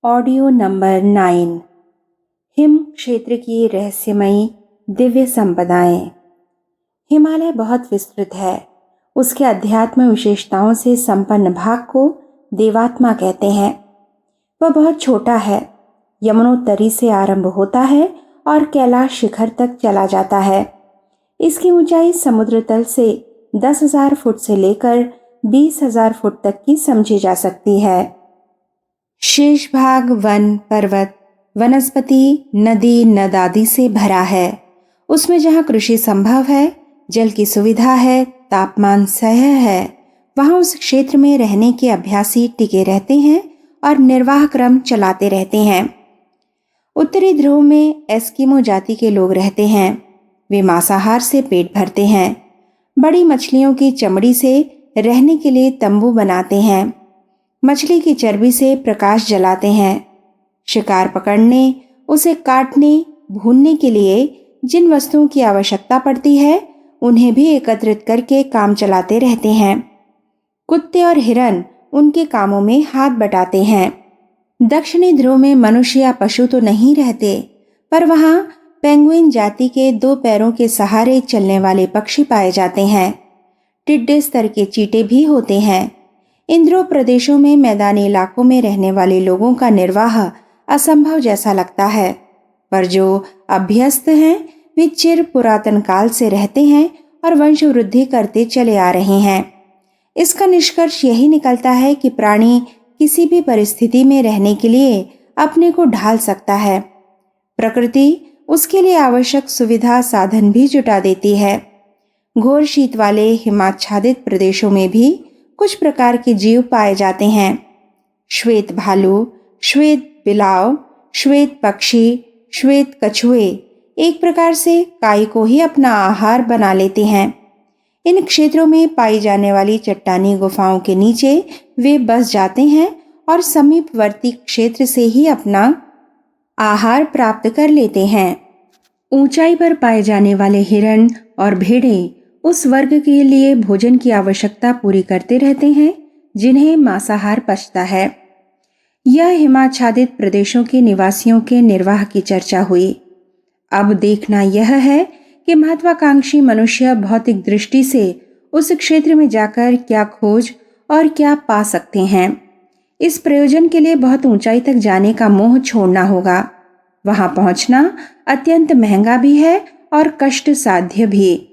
Audio number 9। Him क्षेत्र की रहस्यमयी दिव्य संपदाएं। हिमालय बहुत विस्तृत है। उसके अध्यात्म विशेषताओं से संपन्न भाग को देवात्मा कहते हैं। वह बहुत छोटा है, यमुनोत्तरी से आरंभ होता है और कैलाश शिखर तक चला जाता है। इसकी ऊंचाई समुद्र तल से 10,000 फुट से लेकर 20,000 फुट तक की समझी जा सकती है। शेष भाग वन, पर्वत, वनस्पति, नदी, नद आदि से भरा है। उसमें जहाँ कृषि संभव है, जल की सुविधा है, तापमान सह्य है, वहाँ उस क्षेत्र में रहने के अभ्यासी टिके रहते हैं और निर्वाह क्रम चलाते रहते हैं। उत्तरी ध्रुव में एस्किमो जाति के लोग रहते हैं। वे मांसाहार से पेट भरते हैं। बड़ी मछलियों की चमड़ी से रहने के लिए तंबू बनाते हैं। मछली की चर्बी से प्रकाश जलाते हैं। शिकार पकड़ने, उसे काटने, भूनने के लिए जिन वस्तुओं की आवश्यकता पड़ती है, उन्हें भी एकत्रित करके काम चलाते रहते हैं। कुत्ते और हिरन उनके कामों में हाथ बटाते हैं। दक्षिणी ध्रुव में मनुष्य या पशु तो नहीं रहते, पर वहां पेंगुइन जाति के 2 पैरों के सहारे चलने वाले पक्षी पाए जाते हैं। टिड्डे स्तर के चींटे भी होते हैं। इन ध्रुव प्रदेशों में मैदानी इलाकों में रहने वाले लोगों का निर्वाह असंभव जैसा लगता है, पर जो अभ्यस्त हैं वे चिर पुरातन काल से रहते हैं और वंश वृद्धि करते चले आ रहे हैं। इसका निष्कर्ष यही निकलता है कि प्राणी किसी भी परिस्थिति में रहने के लिए अपने को ढाल सकता है। प्रकृति उसके लिए आवश्यक सुविधा साधन भी जुटा देती है। घोर शीत वाले हिमाच्छादित प्रदेशों में भी कुछ प्रकार के जीव पाए जाते हैं। श्वेत भालू, श्वेत बिलाव, श्वेत पक्षी, श्वेत कछुए एक प्रकार से काई को ही अपना आहार बना लेते हैं। इन क्षेत्रों में पाई जाने वाली चट्टानी गुफाओं के नीचे वे बस जाते हैं और समीपवर्ती क्षेत्र से ही अपना आहार प्राप्त कर लेते हैं। ऊंचाई पर पाए जाने वाले हिरण और भेड़ें उस वर्ग के लिए भोजन की आवश्यकता पूरी करते रहते हैं जिन्हें मांसाहार पचता है। यह हिमाच्छादित प्रदेशों के निवासियों के निर्वाह की चर्चा हुई। अब देखना यह है कि महत्वाकांक्षी मनुष्य भौतिक दृष्टि से उस क्षेत्र में जाकर क्या खोज और क्या पा सकते हैं। इस प्रयोजन के लिए बहुत ऊंचाई तक जाने का मोह छोड़ना होगा। वहां पहुंचना अत्यंत महंगा भी है और कष्ट साध्य भी।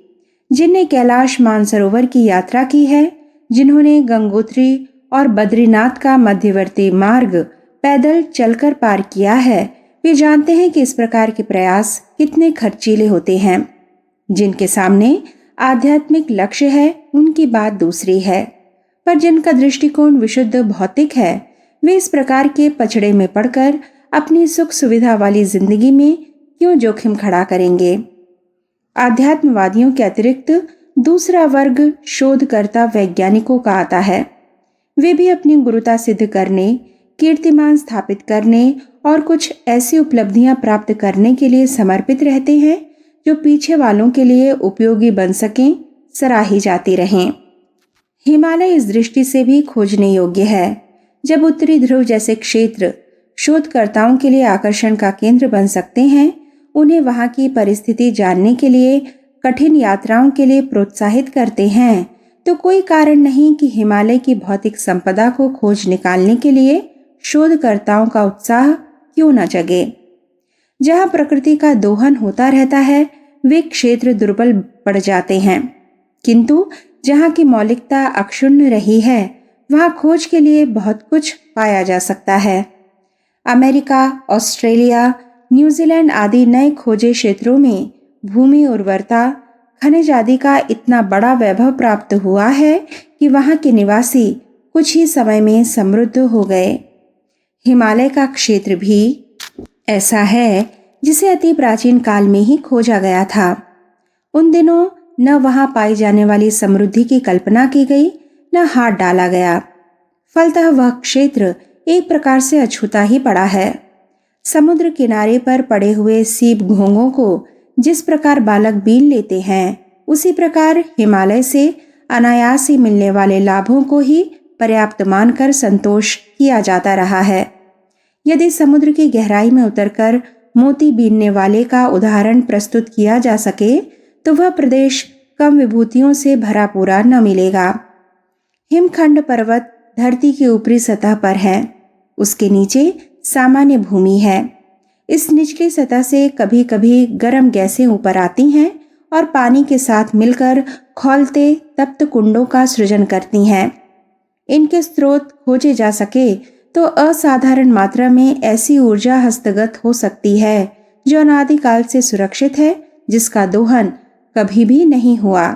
जिनने कैलाश मानसरोवर की यात्रा की है, जिन्होंने गंगोत्री और बद्रीनाथ का मध्यवर्ती मार्ग पैदल चलकर पार किया है, वे जानते हैं कि इस प्रकार के प्रयास कितने खर्चीले होते हैं। जिनके सामने आध्यात्मिक लक्ष्य है, उनकी बात दूसरी है, पर जिनका दृष्टिकोण विशुद्ध भौतिक है, वे इस प्रकार के पछड़े में पड़कर अपनी सुख सुविधा वाली जिंदगी में क्यों जोखिम खड़ा करेंगे। आध्यात्मवादियों के अतिरिक्त दूसरा वर्ग शोधकर्ता वैज्ञानिकों का आता है। वे भी अपनी गुरुता सिद्ध करने, कीर्तिमान स्थापित करने और कुछ ऐसी उपलब्धियां प्राप्त करने के लिए समर्पित रहते हैं जो पीछे वालों के लिए उपयोगी बन सकें, सराही जाती रहें। हिमालय इस दृष्टि से भी खोजने योग्य है। जब उत्तरी ध्रुव जैसे क्षेत्र शोधकर्ताओं के लिए आकर्षण का केंद्र बन सकते हैं, उन्हें वहां की परिस्थिति जानने के लिए कठिन यात्राओं के लिए प्रोत्साहित करते हैं, तो कोई कारण नहीं कि हिमालय की भौतिक संपदा को खोज निकालने के लिए शोधकर्ताओं का उत्साह क्यों न जगे। जहां प्रकृति का दोहन होता रहता है, वे क्षेत्र दुर्बल पड़ जाते हैं, किंतु जहां की मौलिकता अक्षुण्ण रही है, वहां खोज के लिए बहुत कुछ पाया जा सकता है। अमेरिका, ऑस्ट्रेलिया, न्यूजीलैंड आदि नए खोजे क्षेत्रों में भूमि उर्वरता, खनिज आदि का इतना बड़ा वैभव प्राप्त हुआ है कि वहां के निवासी कुछ ही समय में समृद्ध हो गए। हिमालय का क्षेत्र भी ऐसा है जिसे अति प्राचीन काल में ही खोजा गया था। उन दिनों न वहां पाई जाने वाली समृद्धि की कल्पना की गई, न हाथ डाला गया। फलतः वह क्षेत्र एक प्रकार से अछूता ही पड़ा है। समुद्र किनारे पर पड़े हुए सीप घोंघों को जिस प्रकार बालक बीन लेते हैं, उसी प्रकार हिमालय से अनायास ही मिलने वाले लाभों को ही पर्याप्त मानकर संतोष किया जाता रहा है। यदि समुद्र की गहराई में उतरकर मोती बीनने वाले का उदाहरण प्रस्तुत किया जा सके तो वह प्रदेश कम विभूतियों से भरा पूरा न मिलेगा। हिमखंड पर्वत धरती की ऊपरी सतह पर है, उसके नीचे सामान्य भूमि है। इस निचली सतह से कभी कभी गर्म गैसें ऊपर आती हैं और पानी के साथ मिलकर खौलते तप्त कुंडों का सृजन करती हैं। इनके स्रोत खोजे जा सके तो असाधारण मात्रा में ऐसी ऊर्जा हस्तगत हो सकती है जो अनादिकाल से सुरक्षित है, जिसका दोहन कभी भी नहीं हुआ।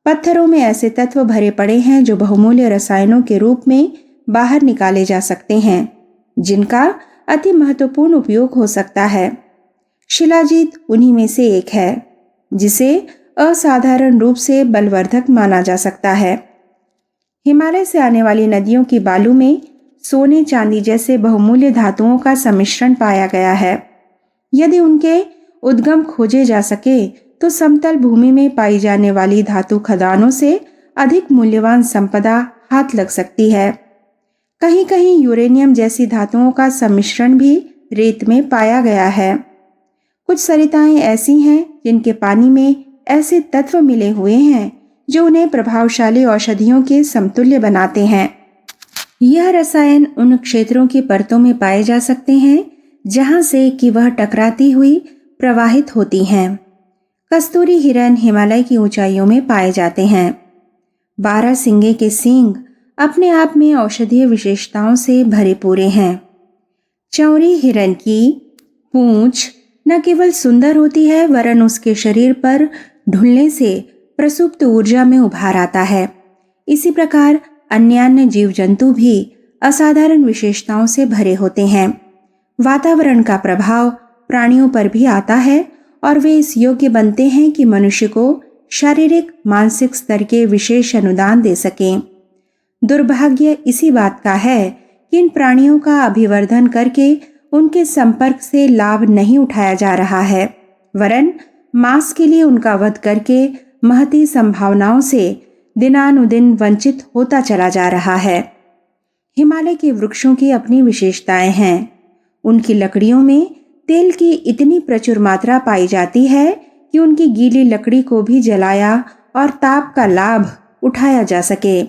पत्थरों में ऐसे तत्व भरे पड़े हैं जो बहुमूल्य रसायनों के रूप में बाहर निकाले जा सकते हैं, जिनका अति महत्वपूर्ण उपयोग हो सकता है। शिलाजीत उन्हीं में से एक है, जिसे असाधारण रूप से बलवर्धक माना जा सकता है। हिमालय से आने वाली नदियों की बालू में सोने चांदी जैसे बहुमूल्य धातुओं का सम्मिश्रण पाया गया है। यदि उनके उद्गम खोजे जा सके तो समतल भूमि में पाई जाने वाली धातु खदानों से अधिक मूल्यवान संपदा हाथ लग सकती है। कहीं कहीं यूरेनियम जैसी धातुओं का सम्मिश्रण भी रेत में पाया गया है। कुछ सरिताएं ऐसी हैं जिनके पानी में ऐसे तत्व मिले हुए हैं जो उन्हें प्रभावशाली औषधियों के समतुल्य बनाते हैं। यह रसायन उन क्षेत्रों की परतों में पाए जा सकते हैं जहां से कि वह टकराती हुई प्रवाहित होती हैं। कस्तूरी हिरण हिमालय की ऊंचाइयों में पाए जाते हैं। 12 सिंगे के सींग अपने आप में औषधीय विशेषताओं से भरे पूरे हैं। चौरी हिरण की पूंछ न केवल सुंदर होती है वरन उसके शरीर पर ढुलने से प्रसुप्त ऊर्जा में उभार आता है। इसी प्रकार अन्य जीव जंतु भी असाधारण विशेषताओं से भरे होते हैं। वातावरण का प्रभाव प्राणियों पर भी आता है और वे इस योग्य बनते हैं कि मनुष्य को शारीरिक मानसिक स्तर के विशेष अनुदान दे सकें। दुर्भाग्य इसी बात का है कि इन प्राणियों का अभिवर्धन करके उनके संपर्क से लाभ नहीं उठाया जा रहा है, वरन मांस के लिए उनका वध करके महती संभावनाओं से दिनानुदिन वंचित होता चला जा रहा है। हिमालय के वृक्षों की अपनी विशेषताएं हैं। उनकी लकड़ियों में तेल की इतनी प्रचुर मात्रा पाई जाती है कि उनकी गीली लकड़ी को भी जलाया और ताप का लाभ उठाया जा सके।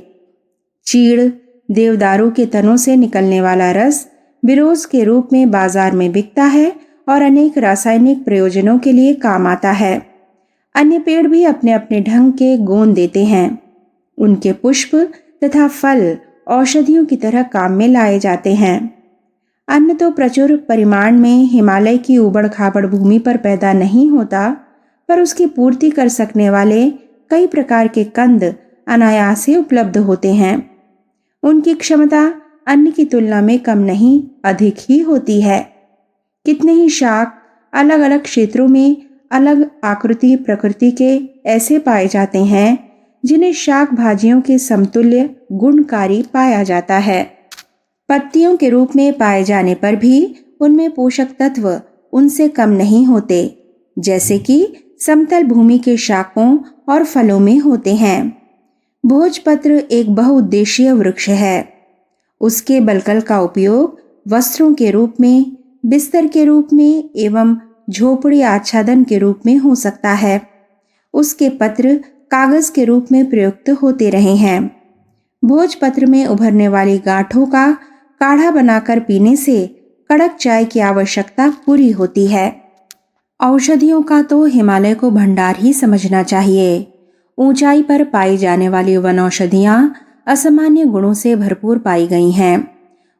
चीड़, देवदारू के तनों से निकलने वाला रस बिरोज के रूप में बाजार में बिकता है और अनेक रासायनिक प्रयोजनों के लिए काम आता है। अन्य पेड़ भी अपने अपने ढंग के गोंद देते हैं। उनके पुष्प तथा फल औषधियों की तरह काम में लाए जाते हैं। अन्न तो प्रचुर परिमाण में हिमालय की उबड़ खाबड़ भूमि पर पैदा नहीं होता, पर उसकी पूर्ति कर सकने वाले कई प्रकार के कंद अनायास से उपलब्ध होते हैं। उनकी क्षमता अन्न की तुलना में कम नहीं अधिक ही होती है। कितने ही शाक अलग अलग क्षेत्रों में अलग आकृति प्रकृति के ऐसे पाए जाते हैं जिन्हें शाक भाजियों के समतुल्य गुणकारी पाया जाता है। पत्तियों के रूप में पाए जाने पर भी उनमें पोषक तत्व उनसे कम नहीं होते, जैसे कि समतल भूमि के शाकों और फलों में होते हैं। भोजपत्र एक बहुउद्देशीय वृक्ष है। उसके बलकल का उपयोग वस्त्रों के रूप में, बिस्तर के रूप में एवं झोपड़ी आच्छादन के रूप में हो सकता है। उसके पत्र कागज के रूप में प्रयुक्त होते रहे हैं। भोजपत्र में उभरने वाली गांठों का काढ़ा बनाकर पीने से कड़क चाय की आवश्यकता पूरी होती है। औषधियों का तो हिमालय को भंडार ही समझना चाहिए। ऊंचाई पर पाई जाने वाली वनौषधियां असामान्य गुणों से भरपूर पाई गई हैं।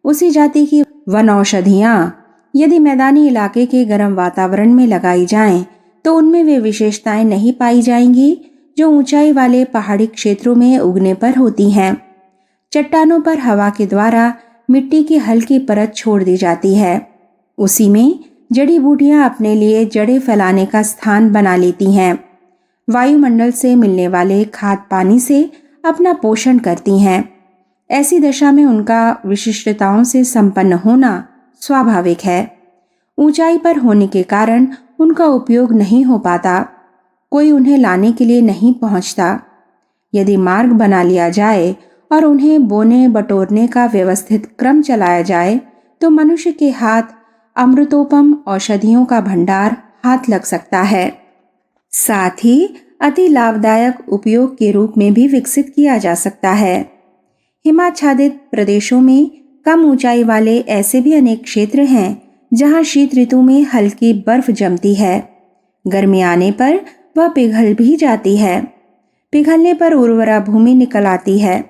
उसी जाति की वनौषधियां यदि मैदानी इलाके के गर्म वातावरण में लगाई जाएं, तो उनमें वे विशेषताएं नहीं पाई जाएंगी जो ऊंचाई वाले पहाड़ी क्षेत्रों में उगने पर होती हैं। चट्टानों पर हवा के द्वारा मिट्टी की हल्की परत छोड़ दी जाती है। उसी में जड़ी बूटियां अपने लिए जड़ें फैलाने का स्थान बना लेती हैं। वायुमंडल से मिलने वाले खाद पानी से अपना पोषण करती हैं। ऐसी दशा में उनका विशिष्टताओं से संपन्न होना स्वाभाविक है। ऊंचाई पर होने के कारण उनका उपयोग नहीं हो पाता। कोई उन्हें लाने के लिए नहीं पहुंचता। यदि मार्ग बना लिया जाए और उन्हें बोने बटोरने का व्यवस्थित क्रम चलाया जाए तो मनुष्य के हाथ अमृतोपम औषधियों का भंडार हाथ लग सकता है। साथ ही अति लाभदायक उपयोग के रूप में भी विकसित किया जा सकता है। हिमाच्छादित प्रदेशों में कम ऊंचाई वाले ऐसे भी अनेक क्षेत्र हैं जहां शीत ऋतु में हल्की बर्फ जमती है। गर्मी आने पर वह पिघल भी जाती है। पिघलने पर उर्वरा भूमि निकल आती है।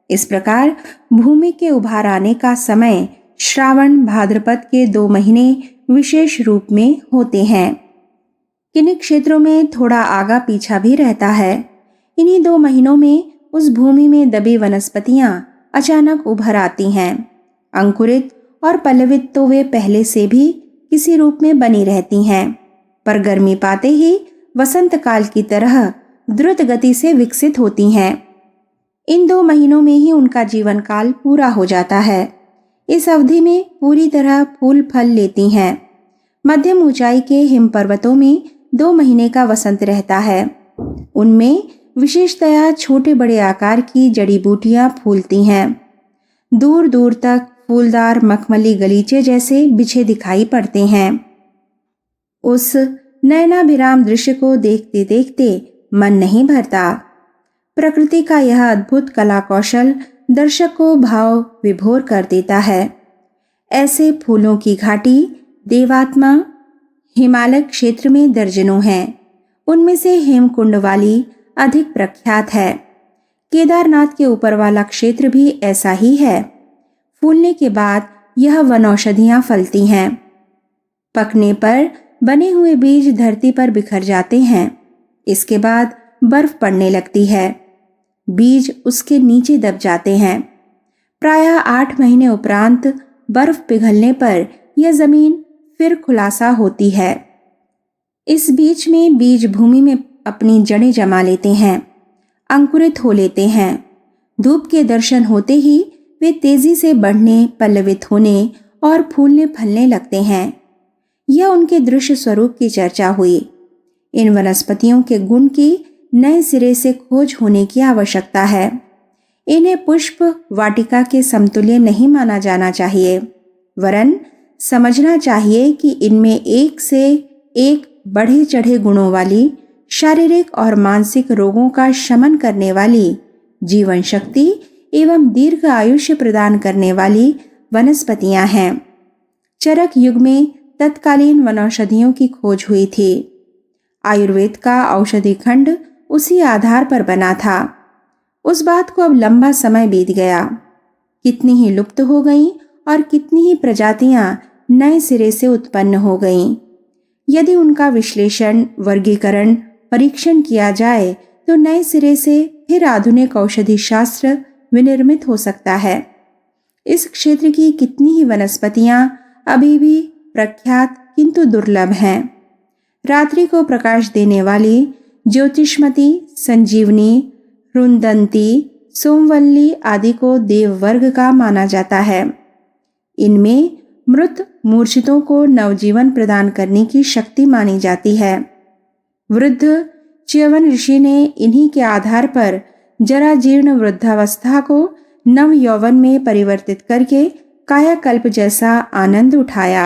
इस प्रकार भूमि के उभार आने का समय श्रावण भाद्रपद के 2 महीने विशेष रूप में होते हैं। किन्हीं क्षेत्रों में थोड़ा आगा पीछा भी रहता है। इन्हीं 2 महीनों में उस भूमि में दबी वनस्पतियां अचानक उभर आती हैं। अंकुरित और पल्लवित तो वे पहले से भी किसी रूप में बनी रहती हैं, पर गर्मी पाते ही वसंत काल की तरह द्रुत गति से विकसित होती हैं। इन 2 महीनों में ही उनका जीवन काल पूरा हो जाता है। इस अवधि में पूरी तरह फूल फल लेती हैं। मध्यम ऊंचाई के हिम पर्वतों में 2 महीने का वसंत रहता है। उनमें विशेषतया छोटे बड़े आकार की जड़ी बूटियां फूलती हैं। दूर दूर तक फूलदार मखमली गलीचे जैसे बिछे दिखाई पड़ते हैं। उस नयनाभिराम दृश्य को देखते देखते मन नहीं भरता। प्रकृति का यह अद्भुत कला कौशल दर्शक को भाव विभोर कर देता है। ऐसे फूलों की घाटी देवात्मा हिमालय क्षेत्र में दर्जनों हैं। उनमें से हेमकुंड वाली अधिक प्रख्यात है। केदारनाथ के ऊपर वाला क्षेत्र भी ऐसा ही है। फूलने के बाद यह वनौषधियां फलती हैं। पकने पर बने हुए बीज धरती पर बिखर जाते हैं। इसके बाद बर्फ पड़ने लगती है। बीज उसके नीचे दब जाते हैं। प्रायः 8 महीने उपरांत बर्फ पिघलने पर यह जमीन फिर खुलासा होती है। इस बीच में बीज भूमि में अपनी जड़ें जमा लेते हैं, अंकुरित हो लेते हैं। धूप के दर्शन होते ही वे तेजी से बढ़ने, पल्लवित होने और फूलने फलने लगते हैं। यह उनके दृश्य स्वरूप की चर्चा हुई। इन वनस्पतियों के गुण की नए सिरे से खोज होने की आवश्यकता है। इन्हें पुष्प वाटिका के समतुल्य नहीं माना जाना चाहिए, वरन समझना चाहिए कि इनमें एक से एक बढ़े चढ़े गुणों वाली, शारीरिक और मानसिक रोगों का शमन करने वाली, जीवन शक्ति एवं दीर्घ आयुष्य प्रदान करने वाली वनस्पतियां हैं। चरक युग में तत्कालीन वनौषधियों की खोज हुई थी। आयुर्वेद का औषधि खंड उसी आधार पर बना था। उस बात को अब लंबा समय बीत गया। कितनी ही लुप्त हो गईं और कितनी ही प्रजातियां नए सिरे से उत्पन्न हो गईं। यदि उनका विश्लेषण, वर्गीकरण, परीक्षण किया जाए तो नए सिरे से फिर आधुनिक औषधि शास्त्र विनिर्मित हो सकता है। इस क्षेत्र की कितनी ही वनस्पतियां अभी भी प्रख्यात किंतु दुर्लभ हैं। रात्रि को प्रकाश देने वाली ज्योतिष्मती, संजीवनी, रुंदंती, सोमवल्ली आदि को देव वर्ग का माना जाता है। इनमें मृत मूर्छितों को नवजीवन प्रदान करने की शक्ति मानी जाती है। वृद्ध च्यवन ऋषि ने इन्हीं के आधार पर जरा जीर्ण वृद्धावस्था को नव यौवन में परिवर्तित करके कायाकल्प जैसा आनंद उठाया।